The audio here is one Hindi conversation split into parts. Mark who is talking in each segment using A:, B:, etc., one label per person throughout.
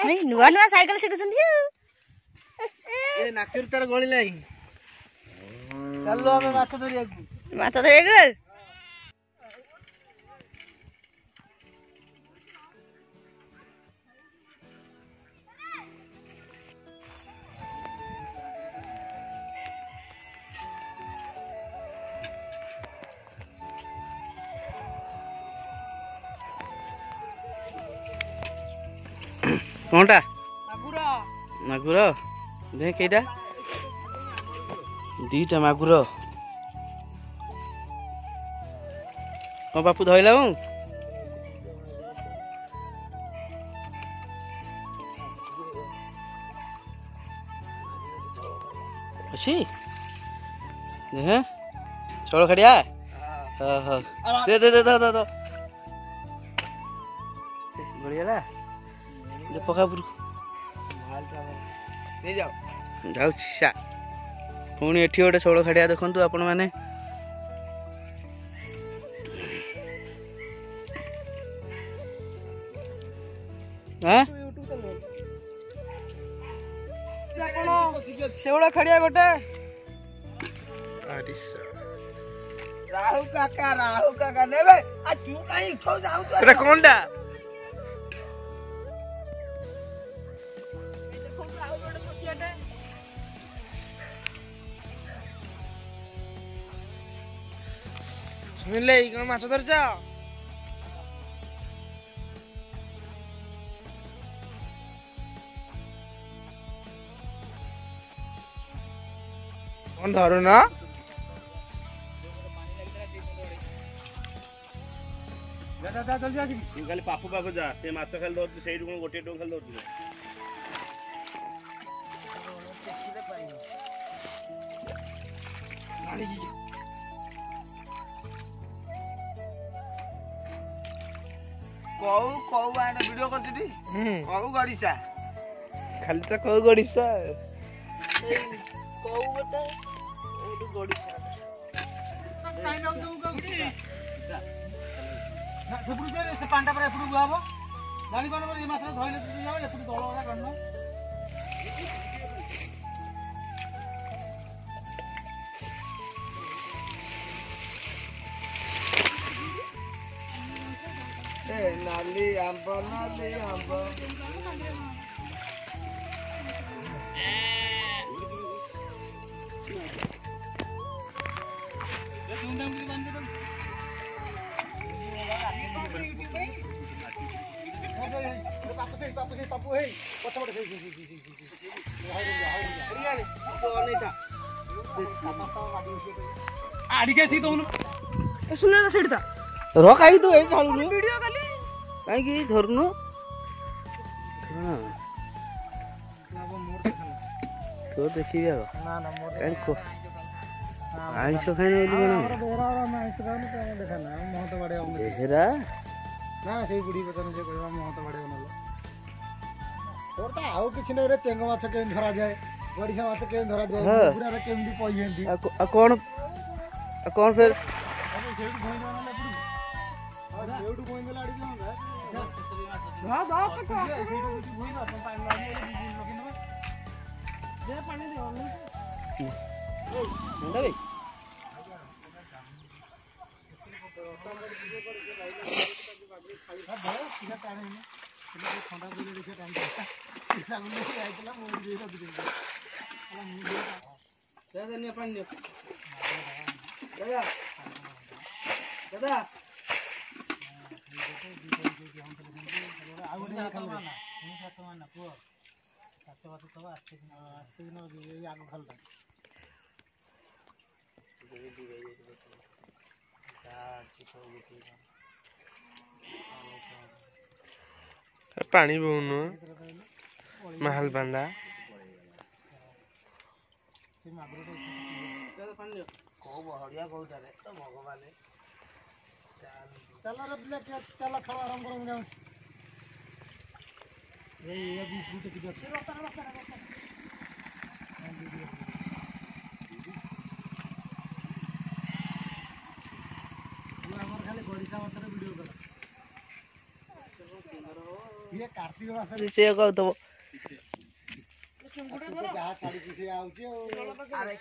A: नुआ नुआ साइकिल शिखुछन्ती
B: ए नाकेर तार गळी लाई चलो हमें माछ
A: धरियाको
B: कोनटा
C: मागुर
B: मागुर देख केटा दीटा मागुर ओ बापू धइला हूं अच्छी देख चलो खड़िया हां दे दे दे दे दे बढ़िया ला दे पका पुरु नहीं जाओ जाऊ छा पुणी एठी गोटे शोल खाड़िया देखंतु आपण माने हां
C: शेवड़ा खड़िया गोटे
B: राहु काका नेबे आ तू काई उठो जाऊ तो एटा कोनडा
C: सुनिले कौन माछ धरछ कौन धरु न जा जल्दी आ
D: खाली पापु पाखु जा से माछ खाली धरु सेइडु कोन गोटे टों खाली धरु
B: कौ आने वीडियो करछिटी कौ गड़िसा
C: खाली तो कौ गड़िसा
B: कौ गोटे एडु गड़िसा
C: काई न दउ गगुडी ना सेपुडु से पांडा पर एपुडु बुआबो जानि पान पर मात्र धइले तु जाओ एपुडु दळ वाला करन
B: नाली आंब पापू हे पछपटे
C: आडी के सी दोन सुन ना सेडता
B: रखाई तो ए ढालुनु
C: वीडियो खाली
B: काई की धरनु तो देखी जा
C: ना ना मोर
B: काई को आइसो खाने बोली बना
C: बेहरा और मैं आइसो खाने तो देखा ना मोह तो बड़े होंगे
B: बेहरा
C: ना सेही बुढ़ी बचन से कहवा मोह तो बड़े होनलो तोर ता आउ किछ नै रे चेंग माछ के धरा जाए बड़ीसा माछ के धरा जाए पूरा रे केमदी पइहेंदी
B: कौन फिर
C: सेउडु भोइन वाला पुरु सेउडु भोइन वाला आडी जाऊंगा हां बा को सेउडु भोइन ना पानी लानी लगे न दे पानी दे
B: मुंडा बे दादा
D: पानी बहुनु महल बंदा
B: को बहड़िया कहतारे तो भगवान
C: चलो रे ब्लैक चलो खड़ा आराम करो जाऊं ये 20 फुट की जगह ये କାର୍ତ୍ତିକ ମାସରେ
B: ସେ କହୁଥିବ
C: ଯାହା ଛାଡିଛି ସେ ଆଉଛି
B: ଆରେ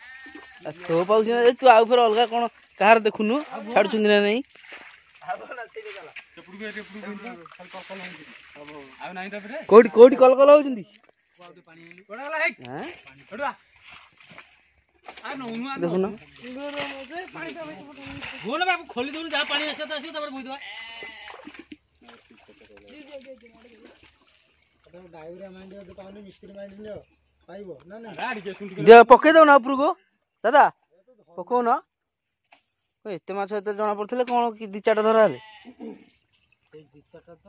B: ତୋ ପାଉଛି ନା ତୁ ଆଉ ଫେର ଅଲଗା କଣ କାହାର ଦେଖୁନୁ ଛାଡୁଛନ୍ତି ନା ନାଇଁ କୋଉଠି କୋଉଠି କଲ କଲ ହଉଛନ୍ତି ଦେଖୁନ
E: ଖୋଲି ଦଉନୁ ଯାହା ପାଣି ଆସିବ ତ ଆସିବ ତାପରେ ବୋହିଦବା
C: ଡାଇଭରିଆ ମାଇଣ୍ଡ ଯଦି ପାଉନି ମିସ୍ତ୍ରୀ ମାଇଣ୍ଡ ନିଅ ପାଇବ ନା ନା
B: ପକେଇ ଦଉନ ଉପରକୁ ଦାଦା ପକଉନ ଏତେ ମାଛ ଏତେ ଜଣା ପଡୁଥିଲେ କଣ କି 2-4ଟା ଧରା ହେଲେ
C: ସେଇ ଦି ଚାରିଟା ତ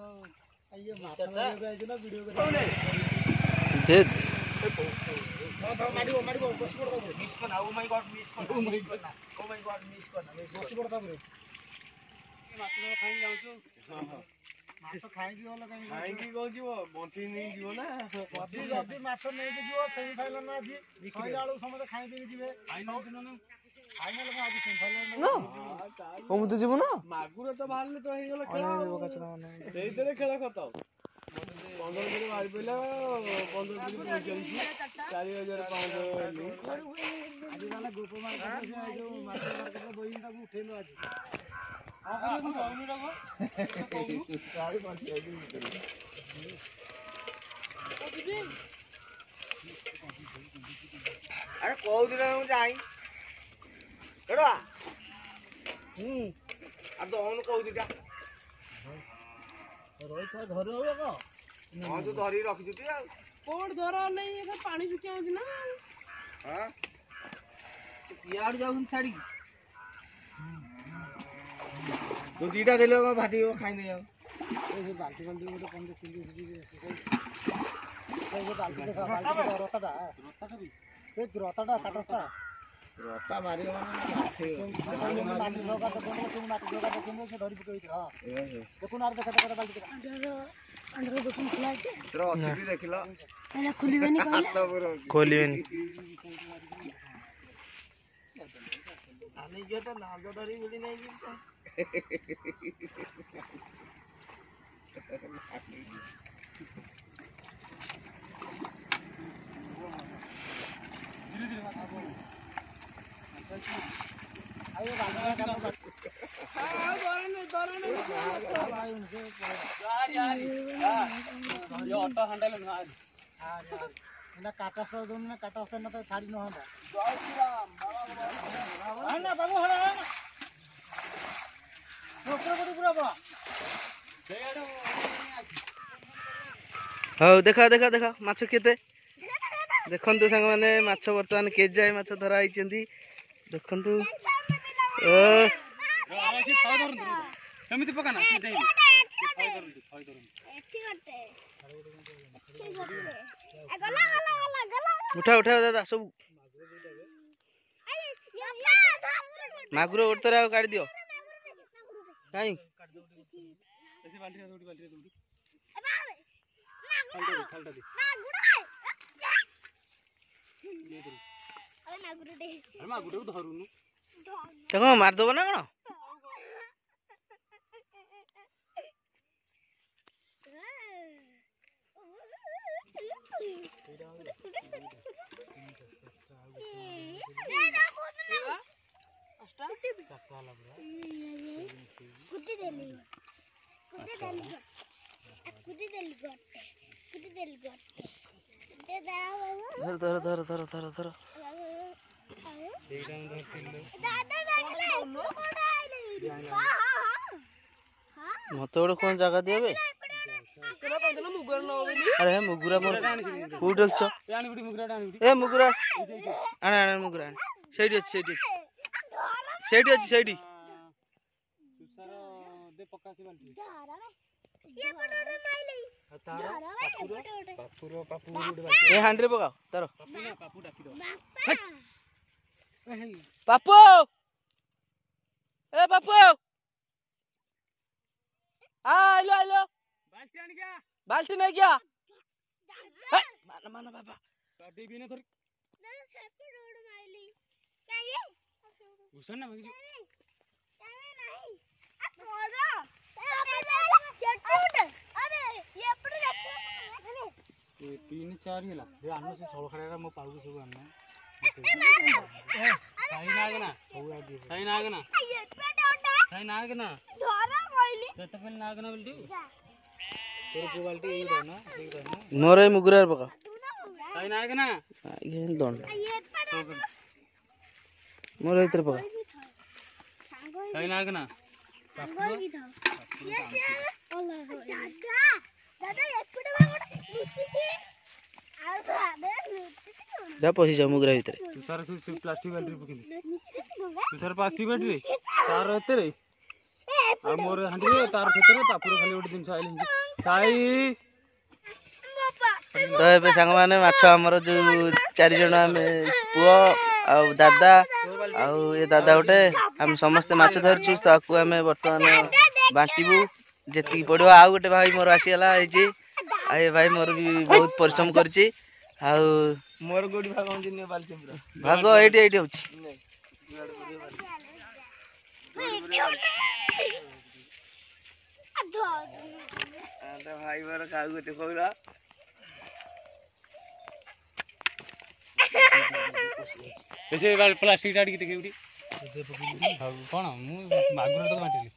C: ଇଏ ମାଛ ଧରିବାକୁ ଆଇଥିଲା ଭିଡିଓ କରିବା ମାଡ଼ିବ ବସି ପଡ ତାପରେ ମିସ୍ କରନା ଓ ମାଇ ଗॉड ମିସ୍ କରନା ଓ ମାଇ ଗॉड ମିସ୍ କରନା ବସି ପଡ ତାପରେ
E: ମାଛ ଖାଇ ଯାଉଛୁ
C: ମାଛ ଖାଇକି ଗଲେ
E: ଖାଇକି କଣ ଯିବ ବଞ୍ଚି ନେଇ ଯିବ ନା
C: ଯଦି ମାଛ ନେଇକି ଯିବ ସେମି ଫାଇନାଲ ନା ଆଜି ସଇଲା ବେଳକୁ ସମସ୍ତେ ଖାଇ ପିଇକି ଯିବେ ଫାଇନାଲ ଆଜି ସେମି ଫାଇନାଲ
B: ତୁ ଯିବୁ ନା
E: ମାଗୁର ତ ବାହାରିଲେ ତ ହେଇଗଲା ଖେଳ ସେଇଥିରେ ଖେଳ ଖତ 15 ଦିନ ବାହାରି ପଇଲା 15 ଦିନ ପଇଁଚାଳିଶ 4,500
C: ଆଜି ତାହେଲେ ଗୋପ ମାର୍କେଟ ଯୋଉ ମାଛ ମାର୍କେଟରେ ବହି ତାକୁ ଉଠେଇଲୁ ଆଜି
B: ଆରେ କୋଉଦିନ ମୁଁ ଯାଇ ଏଡା ଆଉ ଦଉନୁ କୋଉଦିଟା
E: ରହିଥା ଧର ହବ କଣ
B: ହଁ ତୁ ଧରିକି ରଖିଛୁ ଟି ଆଉ
E: କୋଉଠି ଧର ନେଇ ପାଣି ଶୁଖିଆ ହଉଛି ନା
B: ହଁ
E: ଇଆଡୁ ଯାଉଛନ୍ତି ଛାଡିକି
B: ତୁ 2ଟା ଦେଲେ କଣ ଭାଜିବ ଖାଇନି ଆଉ
C: ବାଲ୍ଟି ବାଲ୍ଟି ଗୋଟେ କଣ ଦେଖିଲି ବାଲ୍ଟି ଦେଖା ରତାଟା କାଟସ୍ତା
B: ରତା ମାରିବ
C: ମାଟି ଧରି ପକେଇଥିଲା ଦେଖୁନ ଆର ଦେଖା ଦେଖା ବାଲ୍ଟି
B: ଦେଖିଲ
A: ଖୋଲିବେନି
B: ତ ନାଦ ଧରି ବୁଲି ନେଇ
E: ଅଟୋ ହାଣ୍ଡେଲ
C: କାଟସ୍ତା ଦଉନି ନା କାଟସ୍ତା ନା ତ ଛାଡି ନହନ୍ତା
B: ହଉ ଦେଖା ଦେଖା ଦେଖା ମାଛ କେତେ ଦେଖନ୍ତୁ ସାଙ୍ଗମାନେ ମାଛ ବର୍ତ୍ତମାନ କେଜାଏ ମାଛ ଧରା ହେଇଛନ୍ତି ଦେଖନ୍ତୁ
E: ସେମିତି ପକାନା
B: ଉଠା ଉଠା ଦାଦା ସବୁ ମାଗୁର ଗୋଟେ ଥର ଆଉ କାଢି ଦିଅ କାଇଁ
E: ଧରୁନୁ
B: କଣ ମାରିଦବ ନା କଣ ଧର ଧର ଧର ଧର ଧର ଧର ମତେ ଗୋଟେ କଣ ଜାଗା ଦିଅବେ ଆରେ ମୁଗୁରା କୋଉଠି ଅଛ ଏ ମୁଗୁରା ଆଣ ଆଣ ମୁଗୁରା ଆଣ ସେଇଠି ଅଛି ସେଇଠି ଅଛି ସେଇଠି ଅଛି ସେଇଠି ଏ ହାଣ୍ଡିରେ ପକାଅ ତାର ପାପୁ ଏ ପାପୁ ଆଇलो ଆଇଲୋ ବାଲ୍ଟି ନେଇ क्या मान मान बाबा
E: घुसन ना
C: तीन चार ही ला ये आनो से सोल खड़े मो पाउ सब आना सही नागना सही नागना सही नागना केते पेल नागना बोलती तोर को बाल्टी ई रहना ठीक रहना
B: मोरे मुगुरार पका
C: सही नागना
B: ये दंड मोरे इतर पका
C: सही नागना
B: जा पसी जा मुगुरा भीतर
C: तुषार से प्लास्टिक बाल्टी पकिली तुषार प्लास्टिक बाल्टी तार एते रे आ मोर हांडी तार सेते रे पापुर खाली ओटे दिन साइल साई
B: तो ए संग माने माछ हमर जो चारि जण आमे पुओ आ दादा आ ए दादा ओटे हम समस्त माछ धरछु ताकू आमे वर्तमान बांटीबू जेती पड़ो आ गोटे भाई मोर आसीला हेची आ ए भाई मोर भी बहुत परिश्रम करची आ
E: मोर गोडी भाग जिन बाल्टी पूरा
B: भाग एटी एटी होची
E: आटा भाई मोर काउ गोटे कोइला
C: ऐसे प्लास्टिक डाडी के उडी कोन मु मागुर तो बांटीली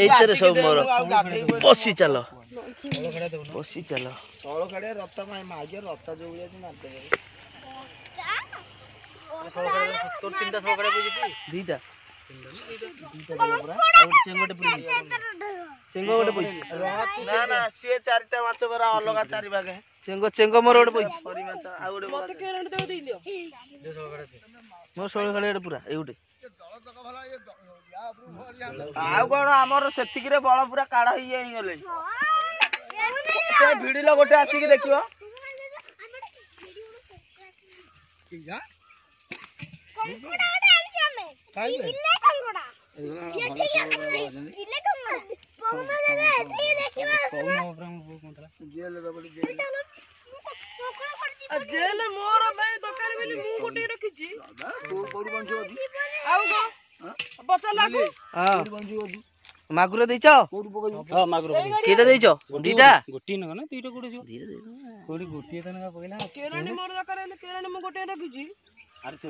B: एइतरे सब मोर पसी चलो पसी चलो
E: तळ खड़े रत्ता माई मागे रत्ता जोगलिया तू मारते
C: तोर चिंता सब करे बुझिती
B: दीटा चेंगोटे पुरी चेंगो गोटे पई
E: ना ना से चारटा माछ बरा अलगा चारि भाग
B: चेंगो चेंगो मोर गोटे पई
E: परी माछ आ गोटे मते केरंट दे दिलियो
B: मोर सोळ खड़े पूरा ए गोटे
E: आउ कोन हमर सेतिक रे बळ पूरा काढा होई जाई गले से भिडिलो गोटे आसी के देखियो किया जेल मोर भाई दुकान बेली मु गोटे रखिची तू कोडी बंजो दी आउ गो बचा लागू
B: हां
E: बंजो दी
B: मागुर देइछो
E: कोडी पकई
C: हां मागुर
B: केटा देइछो दीटा
C: गोटी न ना तीटा कोडी जो
B: धीरे धीरे
C: कोडी गोटी तन का पकइला
E: केरानी मोर दरकार है केरानी मु गोटे रखिची
C: अरे से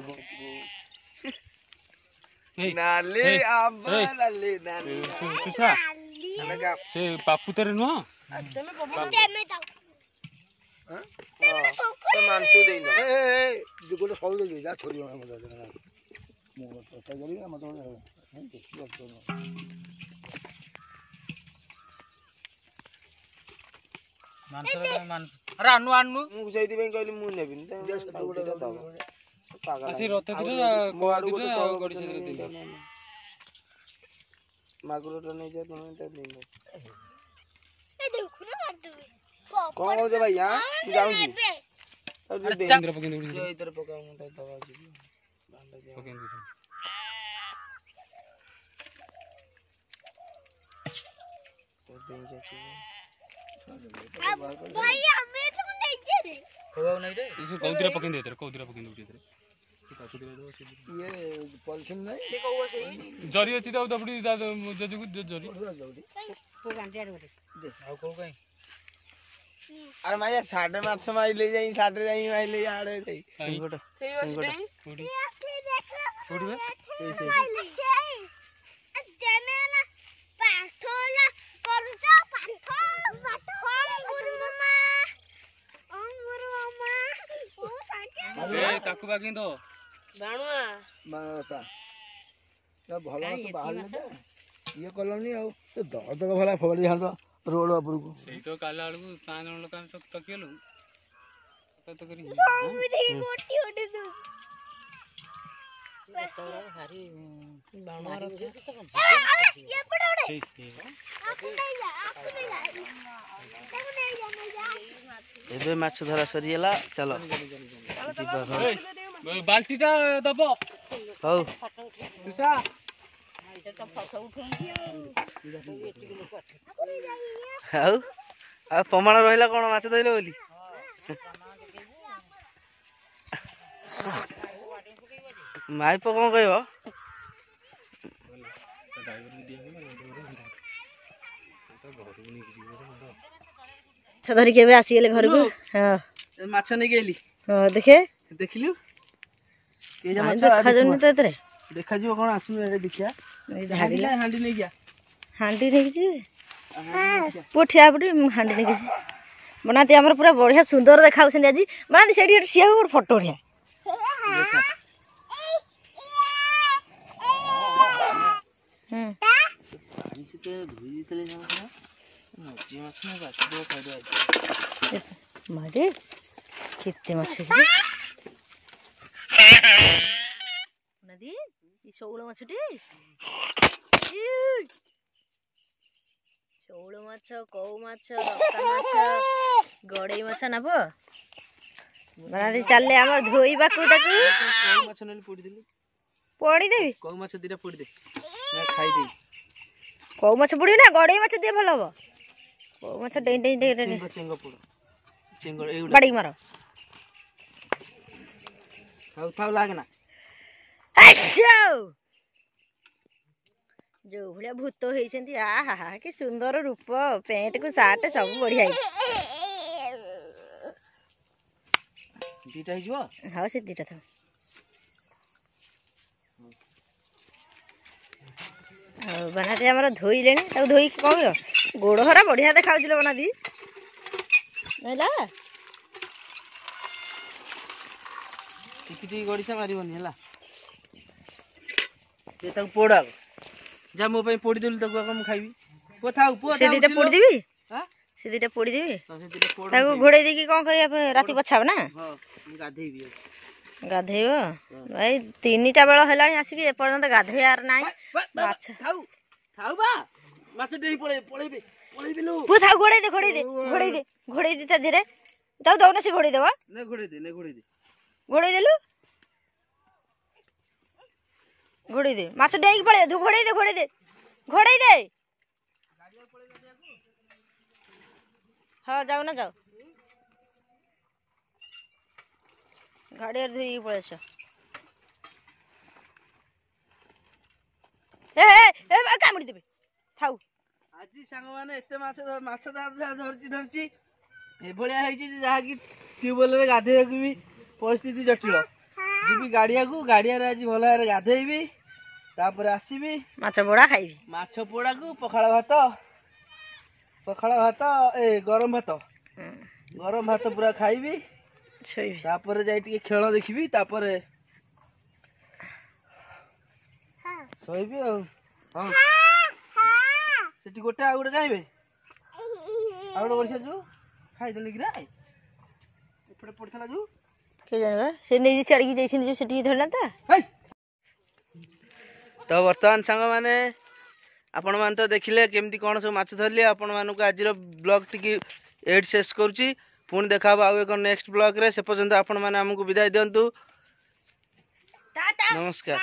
E: नाली आंबा नाली नाली
C: सुसा
E: अनका
C: से पापु तेरे नो
E: तेमे जाओ हां तो मानसु देइना ए जो गोटे सॉल दे जा छोरी हम दे ना मु तो गली ना मत नहीं देखियो तो
C: मानस अरे अनु अनु
E: मु सेति पे कहली मु नेबिन त गोटे दबो पागल
C: आसी रते दिला कोआडू दिला गडी से दिला
E: मागुर नहीं जा तुम त नहीं
A: ए देखो ना मार दे
E: कौन हो जा भाई हां तू जाऊ जी
C: अरे चंद्र पकिन उड़ी
E: ये इधर पका मु त दबा जी बांधा जा
C: पकिन दे
E: तो दें जा छी
A: भाई हमें तो नहीं जे रे
C: होवा नहीं रे इसे कौदिरा पकिन दे तेरे कौदिरा पकिन उड़ी तेरे
E: ये पॉलिथिन नहीं ठीक होवा सही
C: जरी अछि त दबडी जजु जरी
A: को गांटिया रे
C: आ को काई
E: अरे माया साडे माछ माई ले जाई साडे जाई माई ले आड़े सही
B: गोटे
E: सही बसडे
C: उड़ी
A: उड़ी
C: उड़ी
A: देने ना पाठोला करूचा पाठो गुरु मामा ओ साके
C: से ताकू बाकी दो
E: बाणुआ बाता ना भला तो बाहर ले ये कॉलोनी आ तो दर्द का भला फबड़ी हां रोड ऊपर को
C: सही तो काला आलू पांच जन लोग सब तकियलु तो करी
A: सामने गोटी उड़ी दू
C: हरी बाणुआ रखे
A: ये पड़ा उड़े
C: ठीक है
A: आपको नहीं जा नहीं जा
B: एबे माछ धरा सरीला चलो जीवा
C: बाल्टीटा दबो
B: हौ
C: तुसा
B: हौ आ प्रमाण रहिला कोन माछ धइले बोली माइप कोन कहबो
C: ड्राइवर दिया
F: ମାଛ ଧରିକି ଏବେ ଆସିଗଲେ ଘରକୁ। ହଁ
B: ମାଛ ନେଇକି ଆଇଲି।
F: ହଁ ଦେଖେ
B: ଦେଖିଲୁ
F: ଦେଖାଯାଉନି ତ ଏଥିରେ।
B: ଦେଖାଯିବ କଣ ଆସୁନି ଏଇଟା ଦେଖିଆ। ହାଣ୍ଡି ନେଇକିଆ।
F: ହାଣ୍ଡି ନେଇକି ଯିବେ ପୁଅ ଠିଆ ପଟେ ହାଣ୍ଡି ନେଇକି ଯିବେ। ବନାନ୍ତି ଆମର ପୁରା ବଢିଆ ସୁନ୍ଦର ଦେଖାଉଛନ୍ତି ଆଜି। ବନାନ୍ତି ସେଇଠି ଗୋଟେ ସିଏ ଗୋଟେ ଫଟୋ ଉଠିଆ। ମାରେ କେତେ ମାଛ ନଦୀ ଶଉଳ ମାଛଟି। ଶଉଳ ମାଛ, କଉ ମାଛ, ରକା ମାଛ, ଗଡେଇ ମାଛ ନବ। ବନାନ୍ତି ଚାଲିଲେ ଆମର ଧୋଇବାକୁ ତାକୁ।
B: କଉ ମାଛ ନେଲେ ପୋଡ଼ିଦେଲି।
F: ପୋଡ଼ିଦେବି
B: କଉ ମାଛ ଦିଟା ପୋଡ଼ିଦେ ଖାଇଦେବି।
F: କଉ ମାଛ ପୋଡ଼ିବି ନା ଗଡେଇ ମାଛ দিয়ে ଭଲ ହବ। କଉ ମାଛ ଡେଇଁ ଡେଇଁ ଡେଇଁ
B: ଚେଙ୍ଗ ପୋଡ଼। ଚେଙ୍ଗ ଏଇଗୁଡ଼ା
F: ବାଡ଼ିକି ମାର।
B: ଥାଉ ଥାଉ ଲାଗେନା।
F: ଯୋଉ ଭଳିଆ ଭୂତ ହେଇଛନ୍ତି ଆହା କି ସୁନ୍ଦର ରୂପ। ପ୍ୟାଣ୍ଟ କୁ ସାର୍ଟ ସବୁ ବଢିଆ ହେଇଛି।
B: ଦିଟା ହେଇଯିବ।
F: ହଁ ସେ ଦିଟା ଥାଉ। ଆଉ ବନାଦି ଆମର ଧୋଇଲେଣି। ତାକୁ ଧୋଇକି କଣ ଗୋଡ଼ ହରା ବଢିଆ ଦେଖାଉছিল ବନାଦି ନଇଲା।
B: ଟିକେ ଟିକେ ଗଡ଼ିଶା ମାରିବନି ହେଲା। ତାକୁ ପୋଡ଼ ଆଗ। ଯା ମୋ ପାଇଁ ପୋଡ଼ିଦେଲୁ ତାକୁ ଆଗ ମୁଁ ଖାଇବି। ପୁଅ ଥାଉ ପୁଅ
F: ସେ ଦିଟା ପୋଡ଼ିଦେବି।
B: ଆଁ
F: ସେ ଦିଟା ପୋଡ଼ିଦେବି।
B: ସେ ଦିଟା ପୋଡ଼
F: ତାକୁ ଘୋଡ଼େଇ ଦେଇକି କଣ କରିବା ରାତି ପଛାବ ନା।
B: ହଁ ମୁଁ ଗାଧେଇବି।
F: ଗାଧେଇବ ଭାଇ 3ଟା ବେଳ ହେଲାଣି ଆସିକି ଏପର୍ଯ୍ୟନ୍ତ ଗାଧେଇବାର ନାହିଁ। ମାଛ
B: ଥାଉ ଥାଉ ବା ମାଛ ଡେଇଁ ପଳେଇବେ ଲୋ।
F: ପୁଅ ଥାଉ ଘୋଡ଼େଇ ଦେ ଘୋଡ଼େଇ ଦେ ଘୋଡ଼େଇ ଦେ ଘୋଡ଼େଇ ଦେ ତା ଦେହରେ। ତାକୁ ଦଉନ ସେ ଘୋଡ଼େଇ ଦେବ।
B: ନେ ଘୋଡ଼େଇ ଦେ
F: ଘୋଡ଼େଇ ଦେଲୁ ଘୋଡ଼େଇ ଦେ। ମାଛ ଡେଇଁକି ପଳେଇ ତୁ ଘୋଡ଼େଇ ଦେ ଘୋଡ଼େଇ ଦେ ଘୋଡ଼େଇ ଦେ। ହଁ ଯାଉନ ଯାଉ ଗାଡ଼ିଆରେ ଧୋଇକି ପଳେଇ ଆସ। କାମୁଡ଼ି ଦେବେ ଥାଉ।
B: ଆଜି ସାଙ୍ଗମାନେ ଏତେ ମାଛ ଧରିଛି ଏଭଳିଆ ହେଇଛି ଯେ ଯାହାକି ଟ୍ୟୁବୱେଲରେ ଗାଧେଇବାକୁ ବି ପରିସ୍ଥିତି ଜଟିଳ। ଯିବି ଗାଡ଼ିଆରେ ଆଜି ଭଲ ଭାବରେ ଗାଧେଇବି। ତାପରେ ଆସିବି
F: ମାଛ ପୋଡ଼ା ଖାଇବି।
B: ମାଛ ପୋଡ଼ାକୁ ପଖାଳ ଭାତ ଗରମ ଭାତ ପୁରା ଖାଇବି।
F: ଶୋଇବି।
B: ତାପରେ ଯାଇ ଟିକେ ଖେଳ ଦେଖିବି। ତାପରେ ଶୋଇବି ଆଉ। ହଁ ସେଠି ଗୋଟେ ଆଉ ଗୋଟେ ଖାଇବେ। ଆଉ ଗୋଟେ ବର୍ଷା ଯୋଉ ଖାଇଦେଲେ କିରା ଏପଟେ ପଡ଼ିଥିଲା ଯୋଉ
F: କିଏ ଜାଣିବା ସେ ନେଇ ଛାଡ଼ିକି ଯାଇଛନ୍ତି ଯୋଉ ସେଠିକି ଧରିଲା ତ।
B: ତ ବର୍ତ୍ତମାନ ସାଙ୍ଗମାନେ ଆପଣମାନେ ତ ଦେଖିଲେ କେମିତି କ'ଣ ସବୁ ମାଛ ଧରିଲେ। ଆପଣମାନଙ୍କୁ ଆଜିର ବ୍ଲଗ୍ ଟିକେ ଏଇଠି ଶେଷ କରୁଛି। ପୁଣି ଦେଖା ହବ ଆଉ ଏକ ନେକ୍ସଟ ବ୍ଲଗ୍ରେ। ସେ ପର୍ଯ୍ୟନ୍ତ ଆପଣମାନେ ଆମକୁ ବିଦାୟ ଦିଅନ୍ତୁ। ନମସ୍କାର।